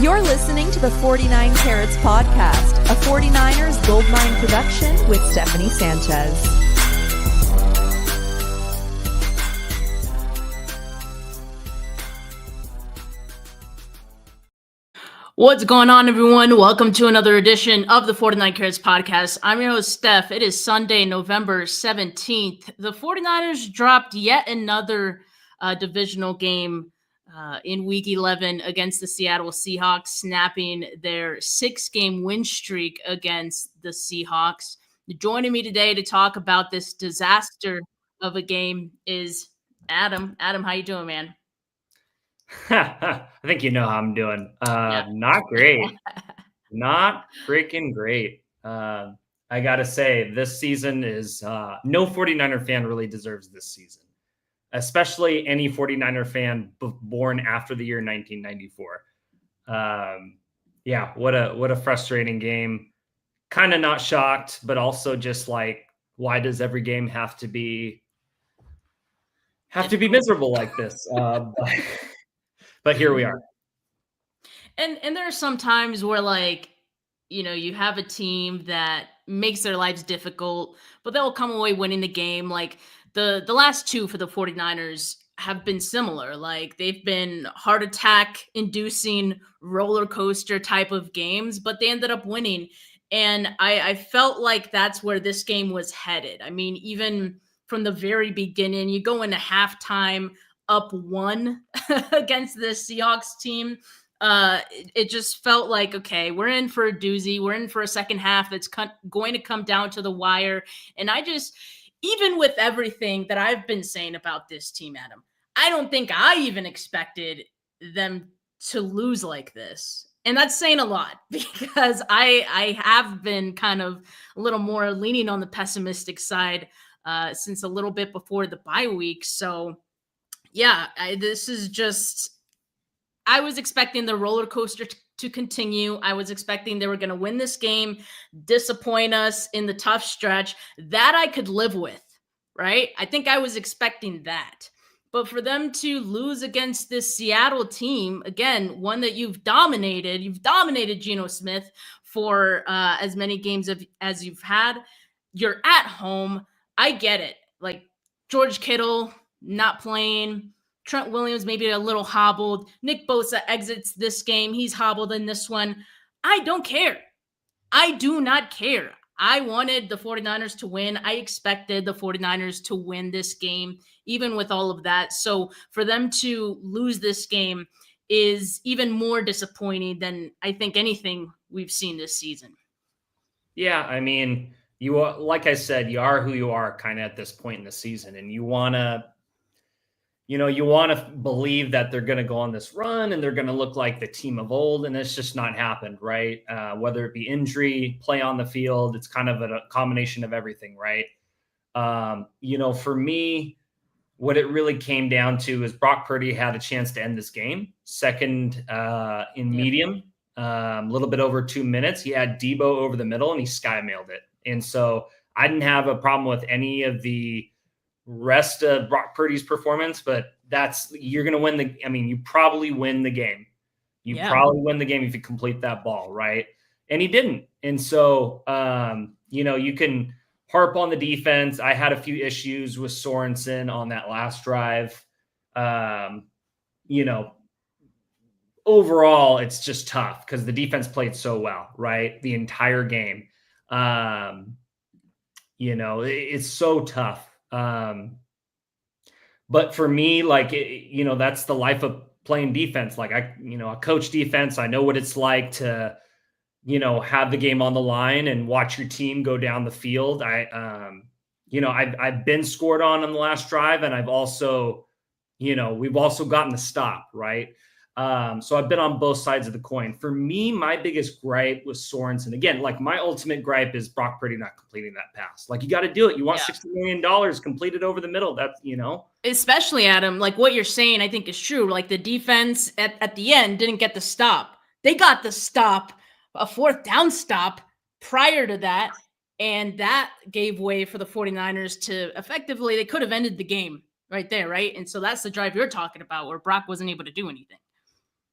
You're listening to the 49 Carats Podcast, a 49ers Goldmine production with Stephanie Sanchez. What's going on, everyone? Welcome to another edition of the 49 Carats Podcast. I'm your host, Steph. It is Sunday, November 17th. The 49ers dropped yet another divisional game in Week 11 against the Seattle Seahawks, snapping their 6-game win streak against the Seahawks. Joining me today to talk about this disaster of a game is Adam. Adam, how you doing, man? I think you know how I'm doing. Not great. Not freaking great. I got to say, this season is no 49er fan really deserves this season, especially any 49er fan born after the year 1994. What a frustrating game. Kind of not shocked, but also just like, why does every game have to be miserable like this? But here we are. And there are some times where, like, you know, you have a team that makes their lives difficult, but they'll come away winning the game. Like the last two for the 49ers have been similar. Like they've been heart attack inducing roller coaster type of games, but they ended up winning. And I felt like that's where this game was headed. I mean, even from the very beginning, you go into halftime up 1 against the Seahawks team. It just felt like, okay, we're in for a doozy. We're in for a second half that's going to come down to the wire. And even with everything that I've been saying about this team, Adam, I don't think I even expected them to lose like this. And that's saying a lot because I have been kind of a little more leaning on the pessimistic side since a little bit before the bye week. So yeah, I was expecting the roller coaster to continue. I was expecting they were going to win this game, disappoint us in the tough stretch. That I could live with, right? I think I was expecting that. But for them to lose against this Seattle team, again, one that you've dominated Geno Smith for as many games as you've had. You're at home. I get it. Like George Kittle not playing, Trent Williams maybe a little hobbled, Nick Bosa exits this game, he's hobbled in this one. I don't care. I do not care. I wanted the 49ers to win. I expected the 49ers to win this game, even with all of that. So for them to lose this game is even more disappointing than I think anything we've seen this season. Yeah, I mean, you are, like I said, you are who you are kind of at this point in the season, and you want to believe that they're going to go on this run and they're going to look like the team of old, and it's just not happened, right? Whether it be injury, play on the field, it's kind of a combination of everything, right? For me, what it really came down to is Brock Purdy had a chance to end this game, second in medium, a little bit over 2 minutes. He had Deebo over the middle, and he sky-mailed it. And so I didn't have a problem with any of the rest of Brock Purdy's performance, but you're going to win you probably win the game. Probably win the game if you complete that ball, right? And he didn't. And so, you can harp on the defense. I had a few issues with Sorensen on that last drive. Overall, it's just tough because the defense played so well, right? The entire game. It's so tough. But for me, that's the life of playing defense. Like I coach defense. I know what it's like to, have the game on the line and watch your team go down the field. I've been scored on the last drive, and I've also, we've also gotten the stop, right? So I've been on both sides of the coin. For me, my biggest gripe was Sorensen. Again, like my ultimate gripe is Brock Purdy not completing that pass. Like you got to do it. You want $60 million completed over the middle. That's, Especially, Adam, like what you're saying, I think is true. Like the defense at the end didn't get the stop. They got the stop, a 4th down stop prior to that. And that gave way for the 49ers to effectively, they could have ended the game right there, right? And so that's the drive you're talking about where Brock wasn't able to do anything.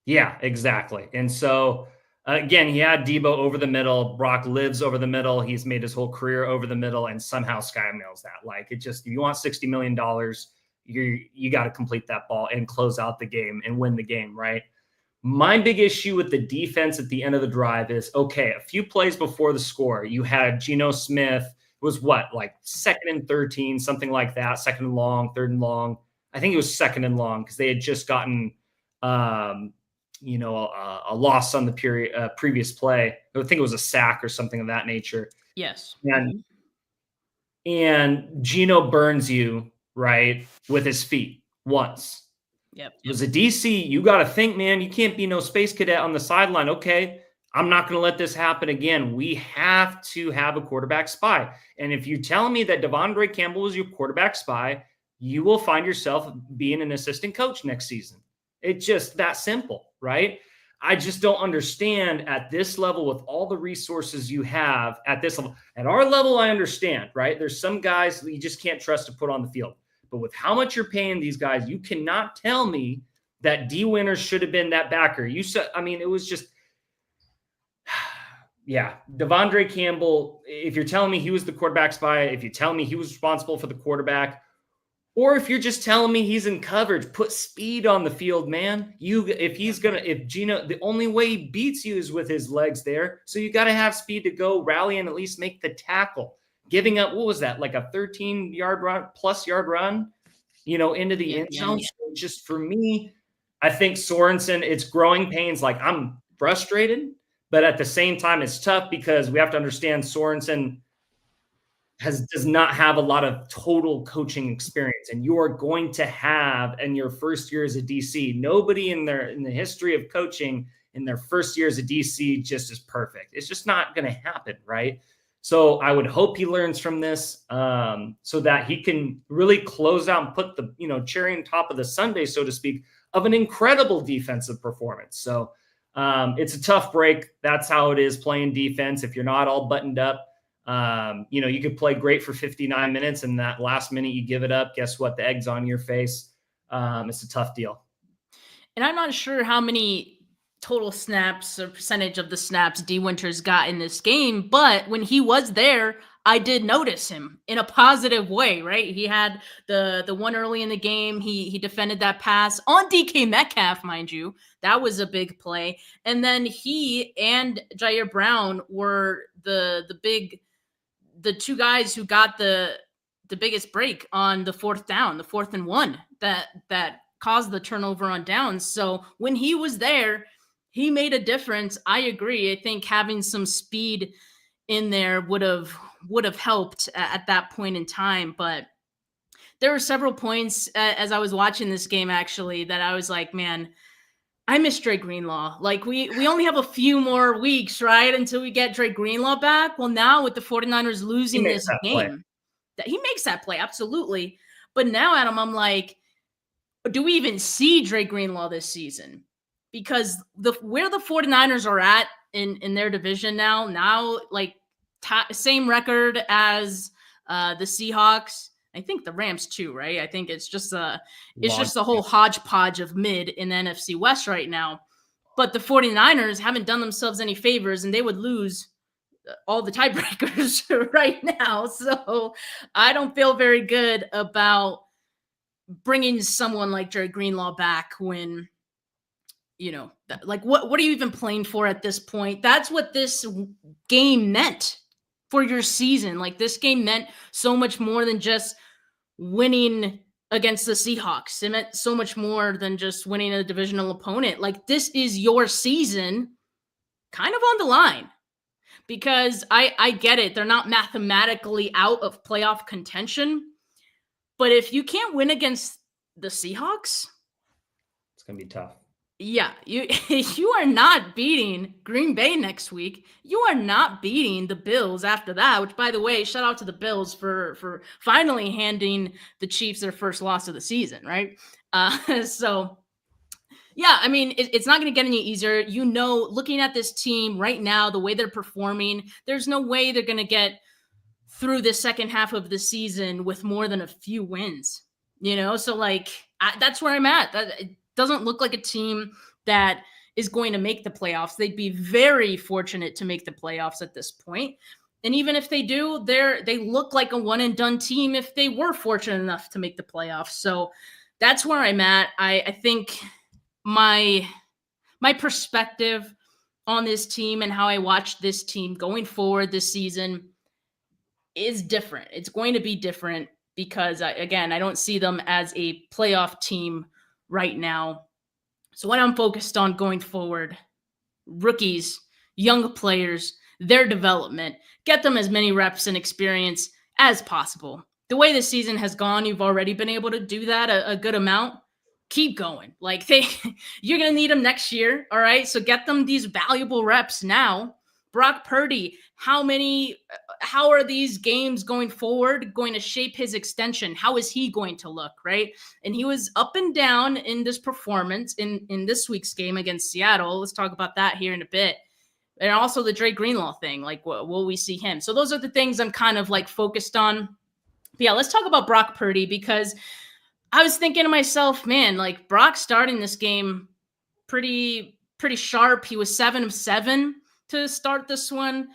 Yeah, exactly. And so again, he had Deebo over the middle. Brock lives over the middle. He's made his whole career over the middle, and somehow Sky nails that. Like it just, if you want $60 million, you got to complete that ball and close out the game and win the game, right? My big issue with the defense at the end of the drive is, okay, a few plays before the score, you had Geno Smith, was what, like 2nd and 13, something like that, 2nd and long, 3rd and long. I think it was 2nd and long because they had just gotten, a loss on the previous play. I think it was a sack or something of that nature. Yes. And Geno burns you, right, with his feet once. Yep. It was a DC. You got to think, man, you can't be no space cadet on the sideline. Okay, I'm not going to let this happen again. We have to have a quarterback spy. And if you're telling me that Devondre Campbell was your quarterback spy, you will find yourself being an assistant coach next season. It's just that simple, right? I just don't understand at this level with all the resources you have at this level. At our level, I understand, right? There's some guys that you just can't trust to put on the field. But with how much you're paying these guys, you cannot tell me that D Winters should have been that backer. You said, I mean, it was just, yeah. Devondre Campbell, if you're telling me he was the quarterback spy, if you're telling me he was responsible for the quarterback, or if you're just telling me he's in coverage, put speed on the field, man. If Geno, the only way he beats you is with his legs there. So you got to have speed to go rally and at least make the tackle. Giving up, what was that? Like a 13-yard run, plus yard run, into the end zone. Yeah. So just for me, I think Sorensen, it's growing pains. Like I'm frustrated, but at the same time, it's tough because we have to understand Sorensen does not have a lot of total coaching experience, and you are going to have in your first year as a DC. Nobody in the history of coaching in their first year as a DC just is perfect. It's just not going to happen, right? So I would hope he learns from this so that he can really close out and put the cherry on top of the sundae, so to speak, of an incredible defensive performance. So it's a tough break. That's how it is playing defense. If you're not all buttoned up, you could play great for 59 minutes and that last minute you give it up. Guess what? The egg's on your face. It's a tough deal. And I'm not sure how many total snaps or percentage of the snaps D Winters got in this game, but when he was there, I did notice him in a positive way, right? He had the one early in the game. He defended that pass on DK Metcalf, mind you. That was a big play. And then he and Jair Brown were the two guys who got the biggest break on the 4th down, the 4th and 1 that caused the turnover on downs. So when he was there, he made a difference. I agree. I think having some speed in there would have helped at that point in time. But there were several points as I was watching this game, actually, that I was like, man, I miss Dre Greenlaw. Like we only have a few more weeks, right, until we get Dre Greenlaw back. Well, now with the 49ers losing this game, that he makes that play. Absolutely. But now, Adam, I'm like, do we even see Dre Greenlaw this season? Because where the 49ers are at in their division now like same record as the Seahawks. I think the Rams too, right? I think it's just a whole hodgepodge of mid in the NFC West right now. But the 49ers haven't done themselves any favors, and they would lose all the tiebreakers right now. So I don't feel very good about bringing someone like Jared Greenlaw back when, like what are you even playing for at this point? That's what this game meant for your season. Like this game meant so much more than just winning against the Seahawks. It meant so much more than just winning a divisional opponent. Like this is your season kind of on the line, because I get it. They're not mathematically out of playoff contention, but if you can't win against the Seahawks, it's going to be tough. Yeah, you are not beating Green Bay next week. You are not beating the Bills after that, which, by the way, shout out to the Bills for finally handing the Chiefs their first loss of the season, right? So, yeah, I mean, it's not going to get any easier. Looking at this team right now, the way they're performing, there's no way they're going to get through the second half of the season with more than a few wins, So, like, that's where I'm at. It doesn't look like a team that is going to make the playoffs. They'd be very fortunate to make the playoffs at this point. And even if they do, they look like a one and done team if they were fortunate enough to make the playoffs. So that's where I'm at. I think my perspective on this team and how I watch this team going forward this season is different. It's going to be different because, I don't see them as a playoff team right now. So what I'm focused on going forward, rookies, young players, their development, get them as many reps and experience as possible. The way the season has gone, you've already been able to do that a good amount. Keep going. Like you're going to need them next year. All right. So get them these valuable reps now. Brock Purdy, how are these games going forward going to shape his extension? How is he going to look? Right. And he was up and down in this performance in this week's game against Seattle. Let's talk about that here in a bit. And also the Drake Greenlaw thing, like, will we see him? So those are the things I'm kind of like focused on. But yeah, let's talk about Brock Purdy, because I was thinking to myself, man, like Brock starting this game pretty sharp. He was 7 of 7 to start this one.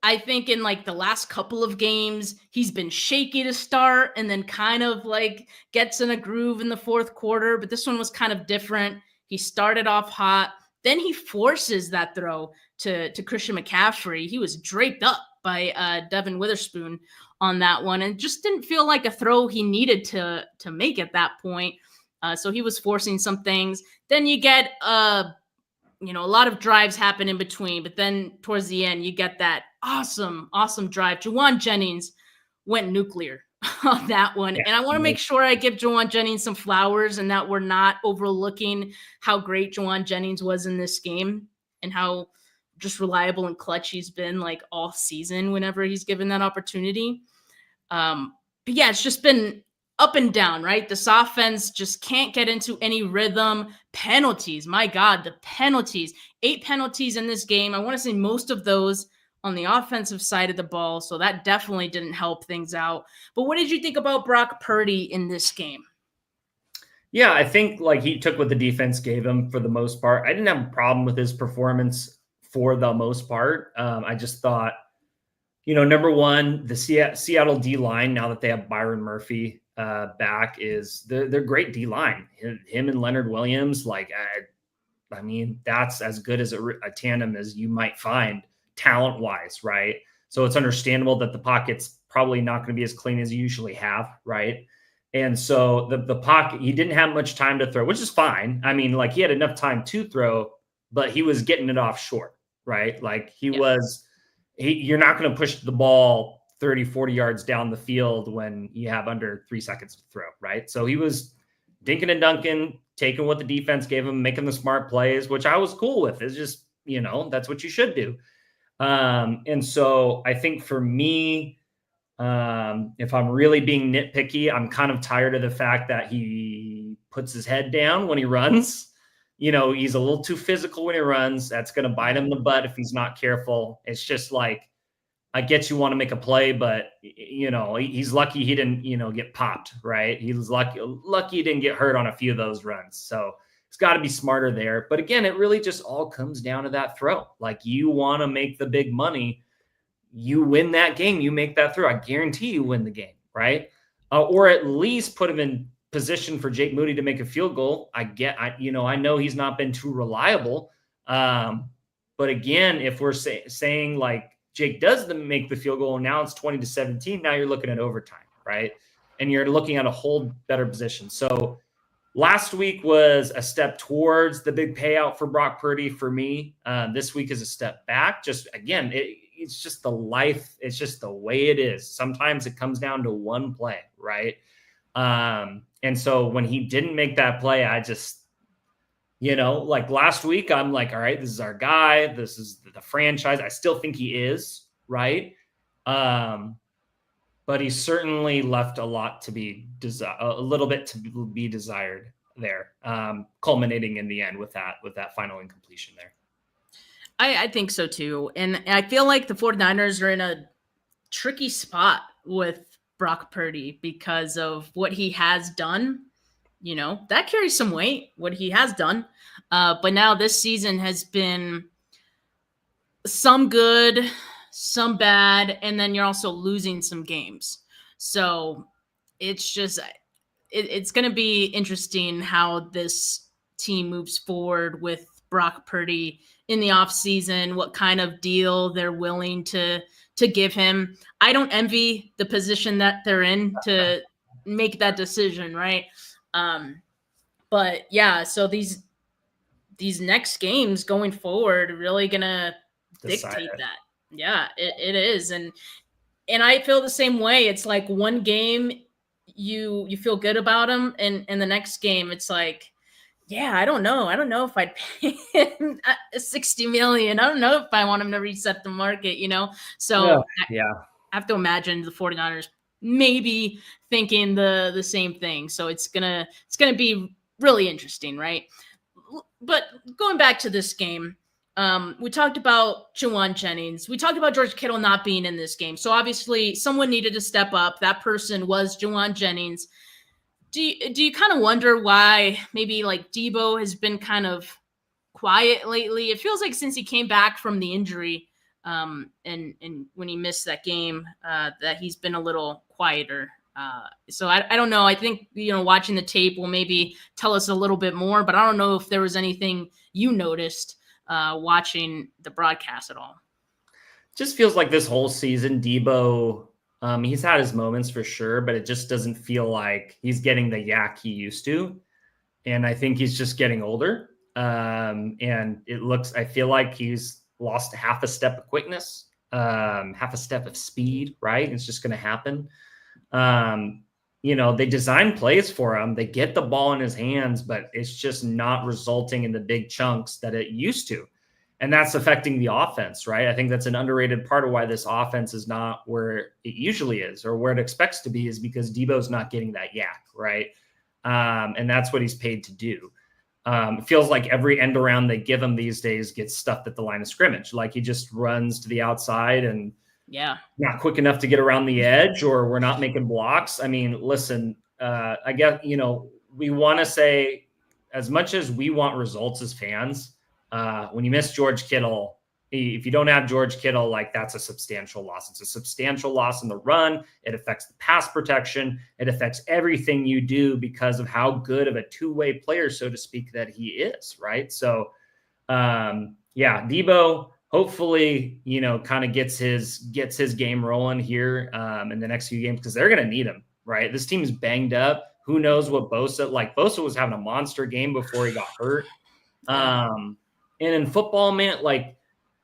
I think in like the last couple of games, he's been shaky to start and then kind of like gets in a groove in the fourth quarter. But this one was kind of different. He started off hot. Then he forces that throw to Christian McCaffrey. He was draped up by Devin Witherspoon on that one and just didn't feel like a throw he needed to make at that point. So he was forcing some things. Then you get a lot of drives happen in between, but then towards the end, you get that awesome drive. Juwan Jennings went nuclear on that one. Yeah. And I want to make sure I give Juwan Jennings some flowers and that we're not overlooking how great Juwan Jennings was in this game and how just reliable and clutch he's been like all season whenever he's given that opportunity. But yeah, it's just been up and down, right? This offense just can't get into any rhythm. Penalties, my God, the penalties. 8 penalties in this game. I want to say most of those on the offensive side of the ball, so that definitely didn't help things out. But what did you think about Brock Purdy in this game? Yeah, I think like he took what the defense gave him for the most part. I didn't have a problem with his performance for the most part. I just thought, number one, the Seattle D-line, now that they have Byron Murphy back, they're great D-line. Him and Leonard Williams, I mean, that's as good as a tandem as you might find talent-wise, right? So it's understandable that the pocket's probably not going to be as clean as you usually have, right? And so the pocket, he didn't have much time to throw, which is fine. I mean, like he had enough time to throw, but he was getting it off short, right? Like you're not going to push the ball 30, 40 yards down the field when you have under 3 seconds to throw, right? So he was dinking and dunking, taking what the defense gave him, making the smart plays, which I was cool with. It's just, that's what you should do. And so I think for me, if I'm really being nitpicky, I'm kind of tired of the fact that he puts his head down when he runs. He's a little too physical when he runs. That's going to bite him in the butt if he's not careful. It's just like, I get you want to make a play, but he's lucky he didn't, get popped, right? He was lucky he didn't get hurt on a few of those runs. So it's got to be smarter there. But again, it really just all comes down to that throw. Like you want to make the big money, you win that game, you make that throw. I guarantee you win the game, right? Or at least put him in position for Jake Moody to make a field goal. I know he's not been too reliable. But again, if we're saying like Jake does make the field goal and now it's 20-17, now you're looking at overtime, right? And you're looking at a whole better position. So last week was a step towards the big payout for Brock Purdy for me. This week is a step back. Just again, it's just the life. It's just the way it is. Sometimes it comes down to one play, right? And so when he didn't make that play, I just, like last week, I'm like, all right, this is our guy. This is the franchise. I still think he is, right? But he certainly left a lot to be a little bit to be desired there, culminating in the end with that final incompletion there. I think so too. And I feel like the 49ers are in a tricky spot with Brock Purdy because of what he has done that carries some weight, what he has done. But now this season has been some good, some bad, and then you're also losing some games. So it's just it's going to be interesting how this team moves forward with Brock Purdy in the offseason, what kind of deal they're willing to give him. I don't envy the position that they're in to make that decision, right? But yeah, so these next games going forward are really gonna dictate that. Yeah, it is. And I feel the same way. It's like one game you feel good about him, and the next game it's like, yeah, I don't know if I'd pay him 60 million. I don't know if I want him to reset the market, So yeah. I have to imagine the 49ers maybe thinking the same thing. So it's gonna be really interesting, right? But going back to this game, we talked about Juwan Jennings. We talked about George Kittle not being in this game. So obviously someone needed to step up. That person was Juwan Jennings. Do you kind of wonder why maybe like Deebo has been kind of quiet lately? It feels like since he came back from the injury, and when he missed that game, that he's been a little quieter. So I don't know. I think, watching the tape will maybe tell us a little bit more, but I don't know if there was anything you noticed watching the broadcast at all. Just feels like this whole season, Deebo, he's had his moments for sure, but it just doesn't feel like he's getting the yak he used to. And I think he's just getting older. And I feel like he's lost half a step of quickness, half a step of speed, right? It's just going to happen. They design plays for him. They get the ball in his hands, but it's just not resulting in the big chunks that it used to. And that's affecting the offense, right? I think that's an underrated part of why this offense is not where it usually is or where it expects to be, is because Deebo's not getting that yak, right? And that's what he's paid to do. It feels like every end around they give him these days gets stuffed at the line of scrimmage. Like he just runs to the outside and not quick enough to get around the edge, or we're not making blocks. I mean, listen, I guess, we want to say, as much as we want results as fans, when you miss George Kittle, if you don't have George Kittle, like that's a substantial loss. It's a substantial loss in the run. It affects the pass protection. It affects everything you do because of how good of a two-way player, so to speak, that he is, right? So, Deebo hopefully, kind of gets his game rolling here in the next few games, because they're going to need him, right? This team is banged up. Who knows what Bosa was having a monster game before he got hurt. And in football, man, like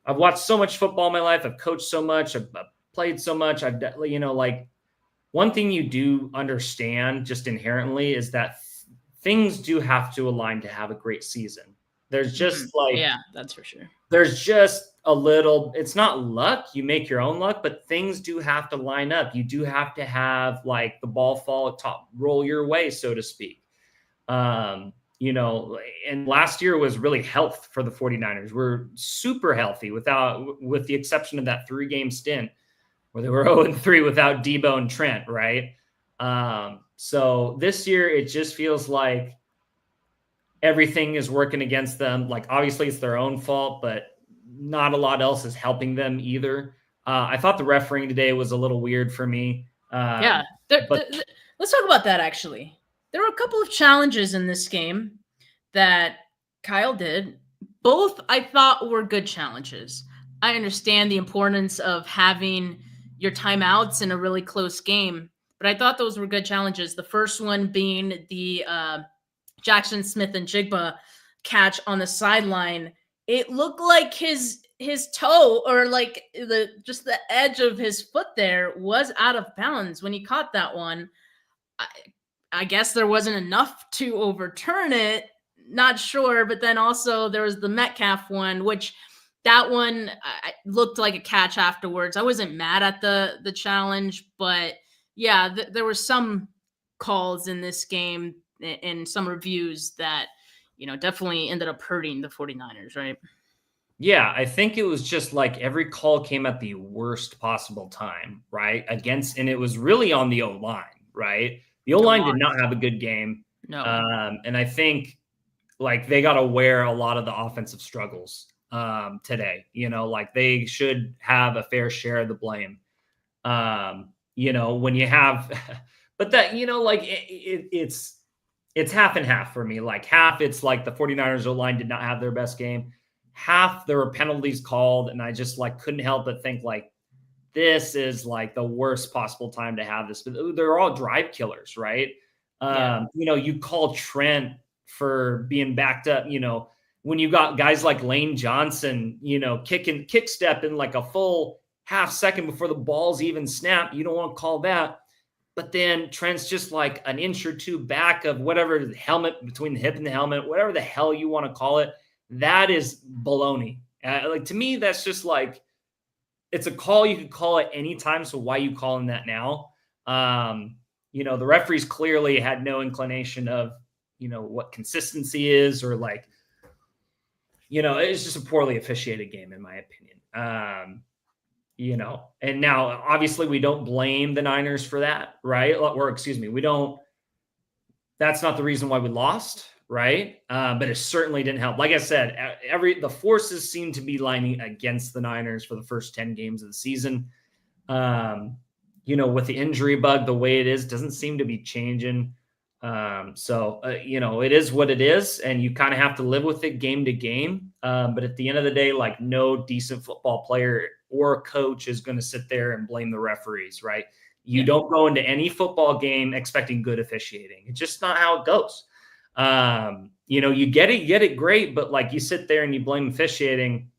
I've watched so much football in my life. I've coached so much. I've played so much. One thing you do understand just inherently is that things do have to align to have a great season. There's just that's for sure. There's just a little, it's not luck. You make your own luck, but things do have to line up. You do have to have like the ball roll your way, so to speak. And last year was really health for the 49ers. We're super healthy with the exception of that 3-game stint where they were 0-3 without Deebo and Trent, right? So this year it just feels like everything is working against them. Like obviously it's their own fault, but not a lot else is helping them either. I thought the refereeing today was a little weird for me. Let's talk about that actually. There were a couple of challenges in this game that Kyle did. Both I thought were good challenges. I understand the importance of having your timeouts in a really close game, but I thought those were good challenges. The first one being the Jackson Smith and Jigba catch on the sideline. It looked like his toe, or like the edge of his foot there, was out of bounds when he caught that one. I guess there wasn't enough to overturn it. Not sure. But then also there was the Metcalf one, which that one looked like a catch afterwards. I wasn't mad at the challenge, but yeah, there were some calls in this game and some reviews that, definitely ended up hurting the 49ers, right? Yeah, I think it was just like every call came at the worst possible time, right? And it was really on the O-line, right? The O-line did not have a good game. No. And I think like they got to wear a lot of the offensive struggles today. Like they should have a fair share of the blame. When you have, but that, like it's half and half for me. Like half, it's like the 49ers O-line did not have their best game. Half, there were penalties called, and I just like couldn't help but think like this is like the worst possible time to have this. But they're all drive killers, right? You call Trent for being backed up. When you got guys like Lane Johnson, kick stepping like a full half second before the ball's even snapped, you don't want to call that. But then Trent's just like an inch or two back of whatever the helmet, between the hip and the helmet, whatever the hell you want to call it. That is baloney. Like to me, that's just like, it's a call you could call at any time. So why are you calling that now? The referees clearly had no inclination of, what consistency is, or like, it's just a poorly officiated game, in my opinion. And now obviously we don't blame the Niners for that, right? Or excuse me, that's not the reason why we lost, right? But it certainly didn't help. Like I said, the forces seem to be lining against the Niners for the first 10 games of the season. With the injury bug, the way it is, doesn't seem to be changing. It is what it is, and you kind of have to live with it game to game. But at the end of the day, like no decent football player or coach is going to sit there and blame the referees, right? You don't go into any football game expecting good officiating. It's just not how it goes. You get it great, but like you sit there and you blame officiating,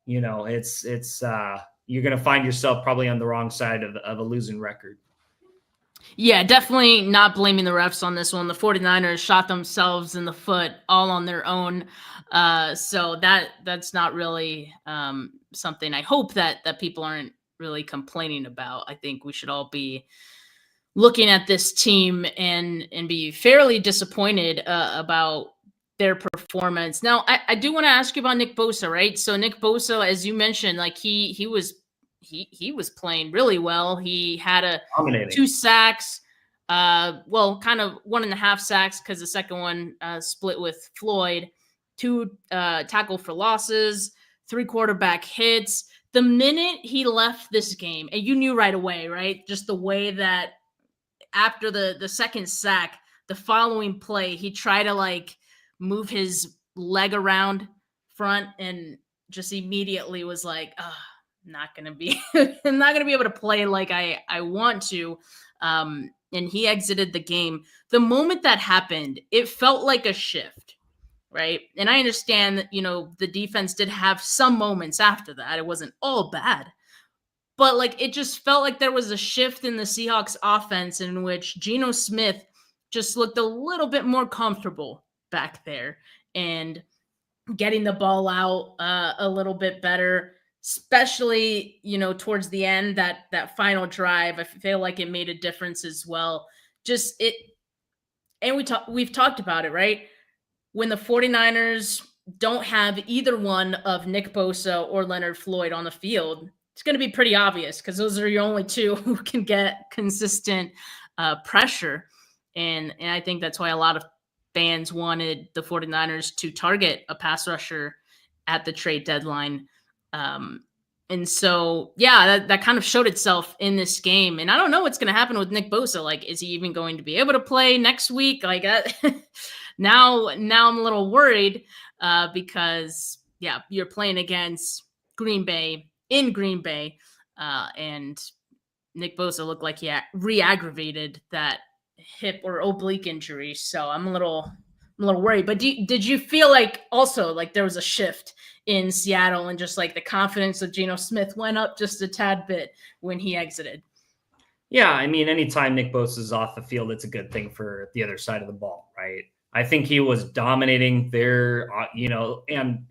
it's you're going to find yourself probably on the wrong side of a losing record. Yeah, definitely not blaming the refs on this one. The 49ers shot themselves in the foot all on their own. So that's not really something I hope that people aren't really complaining about. I think we should all be looking at this team and be fairly disappointed about their performance. Now, I do want to ask you about Nick Bosa, right? So Nick Bosa, as you mentioned, like he was playing really well. He had 2 sacks, kind of 1.5 sacks because the second one split with Floyd, 2 tackle for losses, 3 quarterback hits. The minute he left this game, and you knew right away, right? Just the way that after the second sack, the following play, he tried to like move his leg around front and just immediately was like, not going to be able to play like I want to. And he exited the game. The moment that happened, it felt like a shift, right? And I understand that, the defense did have some moments after that. It wasn't all bad. But like it just felt like there was a shift in the Seahawks offense in which Geno Smith just looked a little bit more comfortable back there and getting the ball out a little bit better, especially, towards the end, that final drive. I feel like it made a difference as well. And we've talked about it, right? When the 49ers don't have either one of Nick Bosa or Leonard Floyd on the field, it's going to be pretty obvious because those are your only 2 who can get consistent pressure. And I think that's why a lot of fans wanted the 49ers to target a pass rusher at the trade deadline. And so, that kind of showed itself in this game. And I don't know what's going to happen with Nick Bosa. Like, is he even going to be able to play next week? Like, now I'm a little worried because, you're playing against Green Bay in Green Bay. And Nick Bosa looked like he re-aggravated that hip or oblique injury. So I'm a little worried. But did you feel like also like there was a shift in Seattle and just like the confidence of Geno Smith went up just a tad bit when he exited? Yeah, I mean, anytime Nick Bosa is off the field, it's a good thing for the other side of the ball, right? I think he was dominating there, and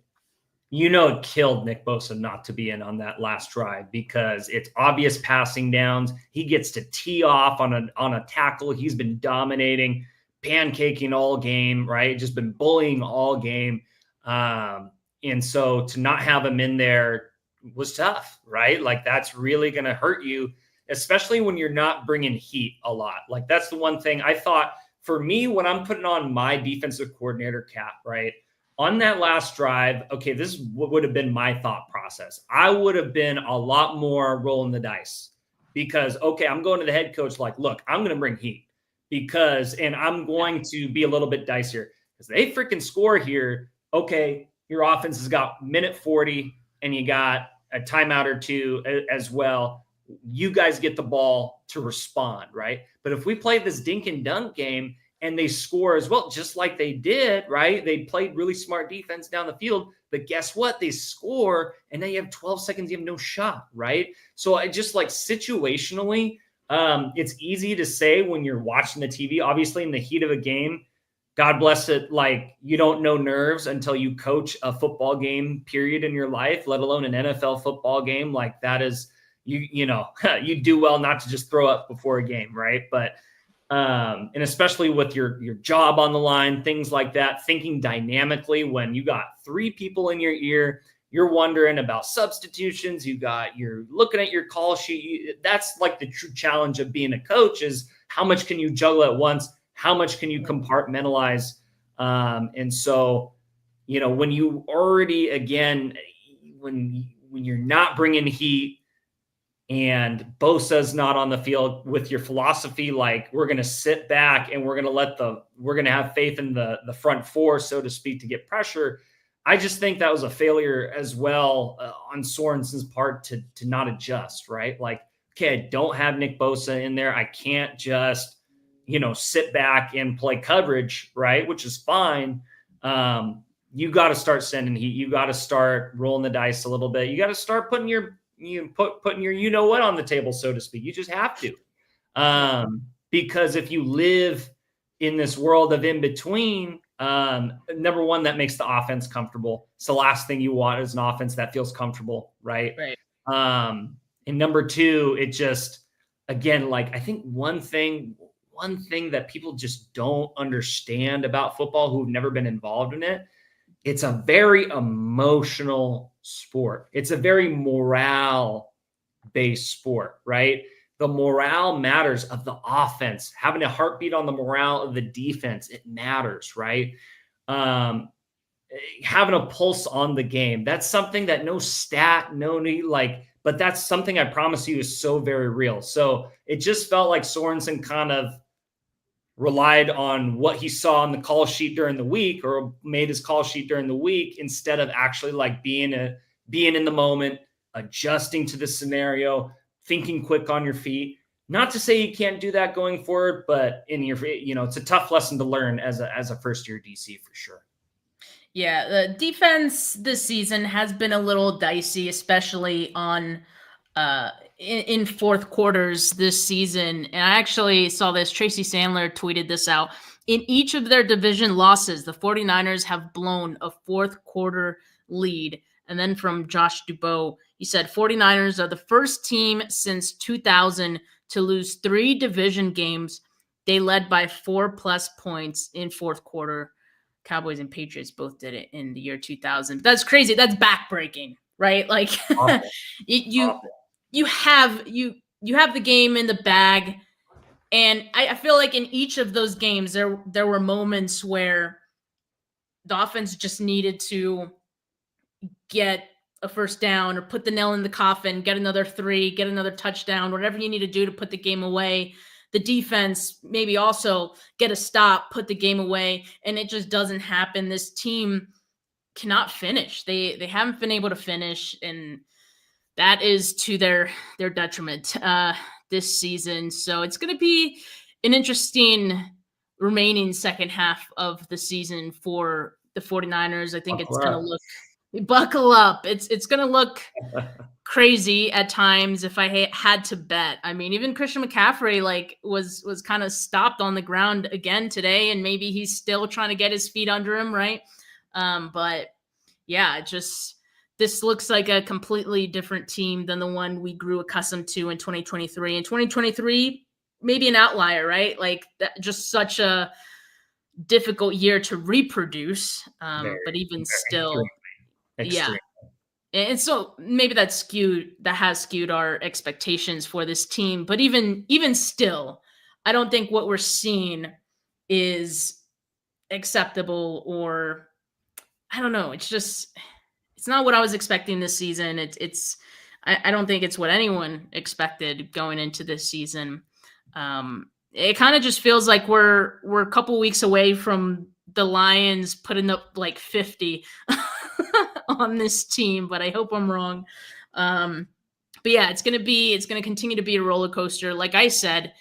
it killed Nick Bosa not to be in on that last drive because it's obvious passing downs. He gets to tee off on a tackle. He's been dominating, pancaking all game, right? Just been bullying all game. And so to not have him in there was tough, right? Like that's really going to hurt you, especially when you're not bringing heat a lot. Like that's the one thing I thought for me, when I'm putting on my defensive coordinator cap, right, on that last drive, okay, this is what would have been my thought process. I would have been a lot more rolling the dice because, okay, I'm going to the head coach like, look, I'm going to bring heat and I'm going to be a little bit dicier because they freaking score here. Okay, your offense has got minute 40 and you got a timeout or two as well. You guys get the ball to respond, right? But if we play this dink and dunk game and they score as well, just like they did, right? They played really smart defense down the field, but guess what? They score and now you have 12 seconds, you have no shot, right? So I just like situationally, it's easy to say when you're watching the TV, obviously in the heat of a game, God bless it. Like you don't know nerves until you coach a football game period in your life, let alone an NFL football game. Like that is, you know, you do well not to just throw up before a game. Right. But, and especially with your job on the line, things like that, thinking dynamically when you got 3 people in your ear, you're wondering about substitutions. You're looking at your call sheet. That's like the true challenge of being a coach is how much can you juggle at once? How much can you compartmentalize? And so, you know, when you already, again, when you're not bringing heat and Bosa's not on the field with your philosophy, like we're going to sit back and we're going to have faith in the front 4, so to speak, to get pressure. I just think that was a failure as well on Sorensen's part to not adjust, right? Like, okay, I don't have Nick Bosa in there. I can't just, you know, sit back and play coverage, right? Which is fine. You got to start sending heat. You got to start rolling the dice a little bit. You got to start putting your you know what on the table, so to speak. You just have to. Because if you live in this world of in between, number one, that makes the offense comfortable. It's the last thing you want is an offense that feels comfortable, right? Right. And number 2, it just, again, like I think one thing that people just don't understand about football who've never been involved in it, it's a very emotional sport. It's a very morale-based sport, right? The morale matters of the offense. Having a heartbeat on the morale of the defense, it matters, right? Having a pulse on the game. That's something that no stat, but that's something I promise you is so very real. So it just felt like Sorensen kind of relied on what he saw on the call sheet during the week or made his call sheet during the week instead of actually like being in the moment, adjusting to the scenario, thinking quick on your feet. Not to say you can't do that going forward, but it's a tough lesson to learn as a first-year DC for sure. Yeah, the defense this season has been a little dicey, especially on in fourth quarters this season. And I actually saw this. Tracy Sandler tweeted this out. In each of their division losses, the 49ers have blown a fourth quarter lead. And then from Josh Dubois, he said 49ers are the first team since 2000 to lose 3 division games. They led by 4+ points in fourth quarter. Cowboys and Patriots both did it in the year 2000. That's crazy. That's backbreaking, right? Like you have the game in the bag. And I feel like in each of those games, there were moments where the offense just needed to get a first down or put the nail in the coffin, get another 3, get another touchdown, whatever you need to do to put the game away. The defense maybe also get a stop, put the game away, and it just doesn't happen. This team cannot finish. They haven't been able to finish, and that is to their detriment this season. So it's going to be an interesting remaining second half of the season for the 49ers. I think it's going to look – buckle up. It's going to look crazy at times if I had to bet. I mean, even Christian McCaffrey was kind of stopped on the ground again today, and maybe he's still trying to get his feet under him, right? But yeah, this looks like a completely different team than the one we grew accustomed to in 2023. In 2023, maybe an outlier, right? Like that, just such a difficult year to reproduce. But even still, extreme. Yeah. And so maybe that has skewed our expectations for this team. But even still, I don't think what we're seeing is acceptable, or I don't know. It's not what I was expecting this season. I don't think it's what anyone expected going into this season. It kind of just feels like we're a couple weeks away from the Lions putting up like 50 on this team, but I hope I'm wrong. But yeah, it's going to continue to be a roller coaster. Like I said,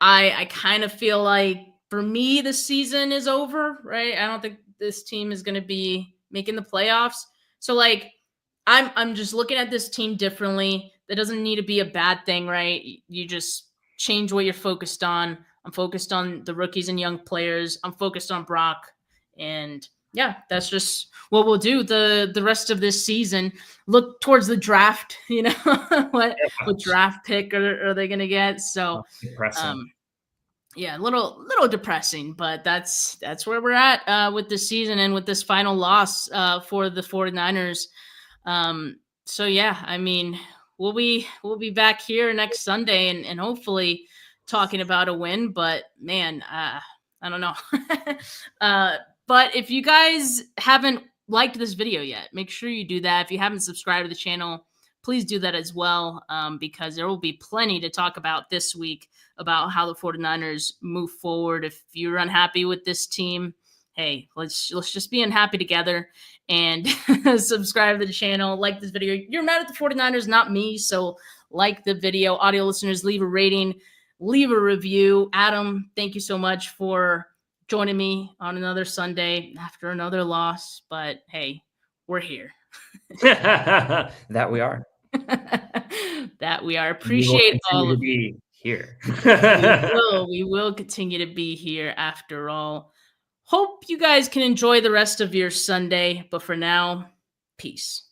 I kind of feel like for me, the season is over, right? I don't think this team is going to be making the playoffs. So like, I'm just looking at this team differently. That doesn't need to be a bad thing, right? You just change what you're focused on. I'm focused on the rookies and young players. I'm focused on Brock. And yeah, that's just what we'll do the rest of this season. Look towards the draft, what draft pick are they going to get? So, yeah, a little depressing, but that's where we're at with this season and with this final loss for the 49ers. So yeah, I mean, we'll be back here next Sunday and hopefully talking about a win, but man, I don't know. But if you guys haven't liked this video yet, make sure you do that. If you haven't subscribed to the channel, please do that as well, because there will be plenty to talk about this week about how the 49ers move forward. If you're unhappy with this team, hey, let's just be unhappy together and subscribe to the channel, like this video. You're mad at the 49ers, not me, so like the video. Audio listeners, leave a rating, leave a review. Adam, thank you so much for joining me on another Sunday after another loss, but hey, we're here. That we are. That we are. Appreciate all of you here. We will continue to be here after all. Hope you guys can enjoy the rest of your Sunday, but for now, peace.